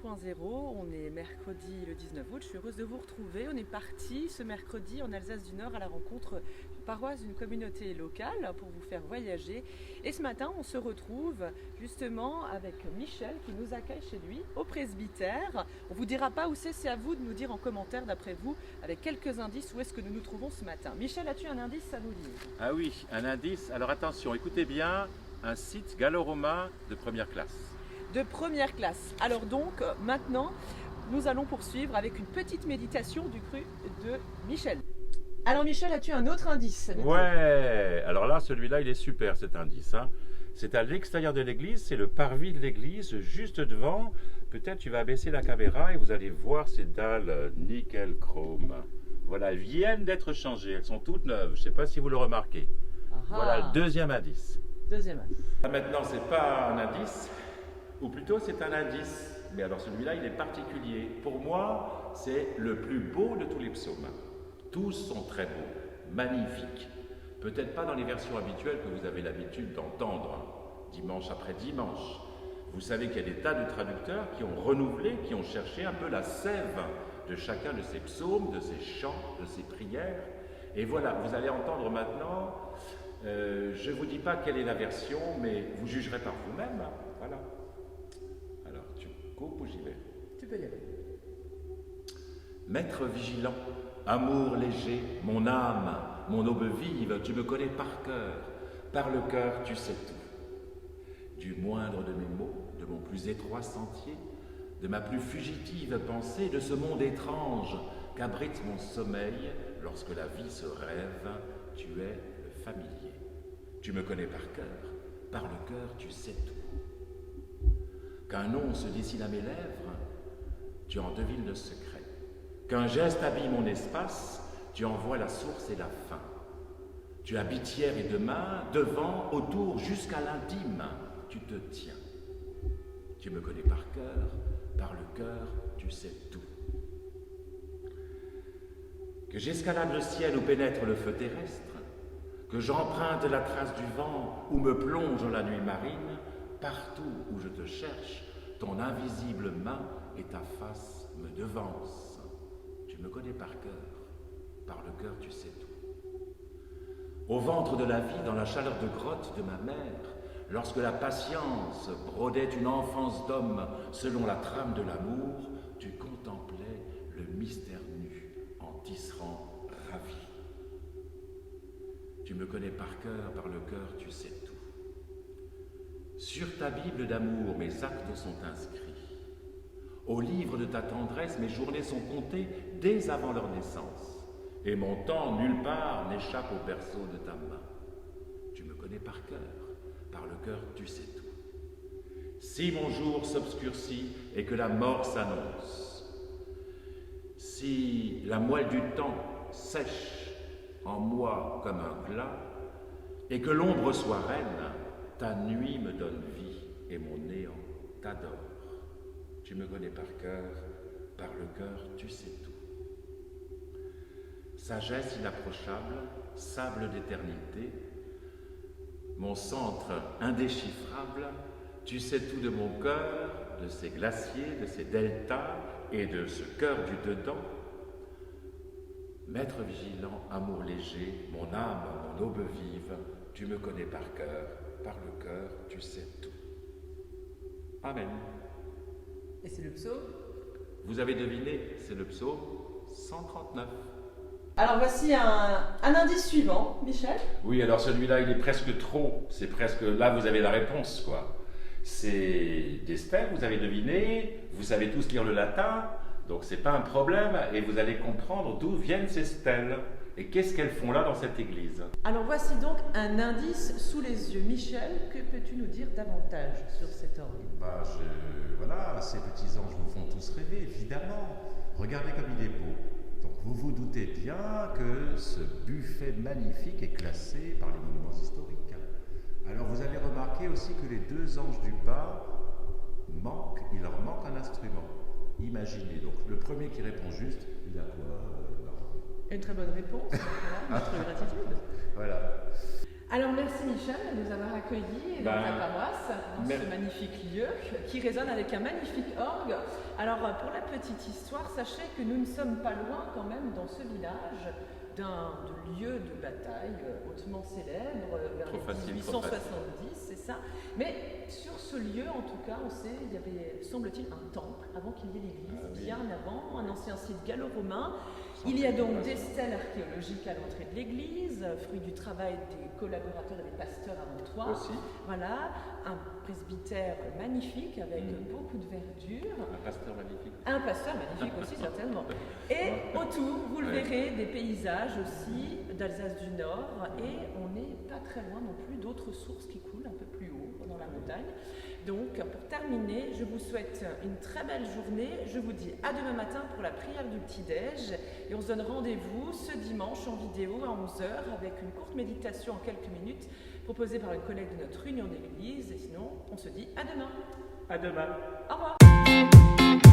2.0, on est mercredi le 19 août, je suis heureuse de vous retrouver. On est parti ce mercredi en Alsace du Nord à la rencontre d'une paroisse d'une communauté locale pour vous faire voyager. Et ce matin, on se retrouve justement avec Michel qui nous accueille chez lui au presbytère. On ne vous dira pas où c'est à vous de nous dire en commentaire d'après vous, avec quelques indices, où est-ce que nous nous trouvons ce matin. Michel, as-tu un indice à nous dire? Ah oui, un indice. Alors attention, écoutez bien, un site gallo-romain de première classe. De première classe. Alors donc, maintenant, nous allons poursuivre avec une petite méditation du cru de Michel. Alors Michel, as-tu un autre indice? Ouais, alors là, celui-là, il est super cet indice. Hein. C'est à l'extérieur de l'église, c'est le parvis de l'église, juste devant. Peut-être tu vas baisser la caméra et vous allez voir ces dalles nickel chrome. Voilà, elles viennent d'être changées, elles sont toutes neuves. Je ne sais pas si vous le remarquez. Voilà le deuxième indice. Deuxième indice. Là, maintenant, c'est pas un indice. Ou plutôt c'est un indice, mais alors celui-là il est particulier. Pour moi, c'est le plus beau de tous les psaumes. Tous sont très beaux, magnifiques. Peut-être pas dans les versions habituelles que vous avez l'habitude d'entendre, dimanche après dimanche. Vous savez qu'il y a des tas de traducteurs qui ont renouvelé, qui ont cherché un peu la sève de chacun de ces psaumes, de ces chants, de ces prières. Et voilà, vous allez entendre maintenant, je ne vous dis pas quelle est la version, mais vous jugerez par vous-même. Voilà. Coupe ou j'y vais? Tu peux y aller. Maître vigilant, amour léger, mon âme, mon aube vive, tu me connais par cœur. Par le cœur, tu sais tout. Du moindre de mes mots, de mon plus étroit sentier, de ma plus fugitive pensée, de ce monde étrange qu'abrite mon sommeil, lorsque la vie se rêve, tu es le familier. Tu me connais par le cœur, tu sais tout. Qu'un nom se dessine à mes lèvres, tu en devines le secret. Qu'un geste habille mon espace, tu en vois la source et la fin. Tu habites hier et demain, devant, autour, jusqu'à l'intime, tu te tiens. Tu me connais par le cœur, tu sais tout. Que j'escalade le ciel où pénètre le feu terrestre, que j'emprunte la trace du vent ou me plonge dans la nuit marine, partout où je te cherche, ton invisible main et ta face me devancent. Tu me connais par le cœur tu sais tout. Au ventre de la vie, dans la chaleur de grotte de ma mère, lorsque la patience brodait une enfance d'homme selon la trame de l'amour, tu contemplais le mystère nu en tisserand ravi. Tu me connais par le cœur tu sais tout. Sur ta Bible d'amour, mes actes sont inscrits. Au livre de ta tendresse, mes journées sont comptées dès avant leur naissance. Et mon temps, nulle part, n'échappe au berceau de ta main. Tu me connais par le cœur, tu sais tout. Si mon jour s'obscurcit et que la mort s'annonce, si la moelle du temps sèche en moi comme un glas, et que l'ombre soit reine, ta nuit me donne vie et mon néant t'adore. Tu me connais par le cœur, tu sais tout. Sagesse inapprochable, sable d'éternité, mon centre indéchiffrable, tu sais tout de mon cœur, de ses glaciers, de ses deltas et de ce cœur du dedans. Maître vigilant, amour léger, mon âme, mon aube vive, tu me connais par le cœur, tu sais tout. Amen. Et c'est le psaume? Vous avez deviné, c'est le psaume 139. Alors voici un indice suivant, Michel. Oui, alors celui-là, il est presque trop. C'est presque, là vous avez la réponse, quoi. C'est des stèles, vous avez deviné, vous savez tous lire le latin, donc c'est pas un problème, et vous allez comprendre d'où viennent ces stèles. Et qu'est-ce qu'elles font là dans cette église? Alors voici donc un indice sous les yeux. Michel, que peux-tu nous dire davantage sur cet orgue? Voilà, ces petits anges vous font tous rêver, évidemment. Regardez comme il est beau. Donc vous vous doutez bien que ce buffet magnifique est classé par les monuments historiques. Alors vous avez remarqué aussi que les deux anges du bas il leur manque un instrument. Imaginez, donc le premier qui répond juste, il a quoi? Une très bonne réponse, voilà, notre gratitude. Voilà. Alors merci Michel de nous avoir accueillis dans ta paroisse, dans ce magnifique lieu qui résonne avec un magnifique orgue. Alors pour la petite histoire, sachez que nous ne sommes pas loin quand même dans ce village d'un lieu de bataille hautement célèbre vers les 1870, c'est ça. Mais sur ce lieu, en tout cas, on sait, il y avait, semble-t-il, un temple avant qu'il y ait l'église, bien avant, un ancien site gallo-romain. Il y a donc des stèles archéologiques à l'entrée de l'église, fruit du travail des collaborateurs et des pasteurs avant toi. Aussi. Voilà, un presbytère magnifique avec beaucoup de verdure. Un pasteur magnifique. Un pasteur magnifique aussi, certainement. Et autour, vous le verrez, des paysages aussi d'Alsace du Nord. Et on n'est pas très loin non plus d'autres sources qui coulent un peu plus haut dans la montagne. Donc, pour terminer, je vous souhaite une très belle journée. Je vous dis à demain matin pour la prière du petit-déj. Et on se donne rendez-vous ce dimanche en vidéo à 11h avec une courte méditation en quelques minutes proposée par une collègue de notre réunion d'église. Et sinon, on se dit à demain. À demain. Au revoir.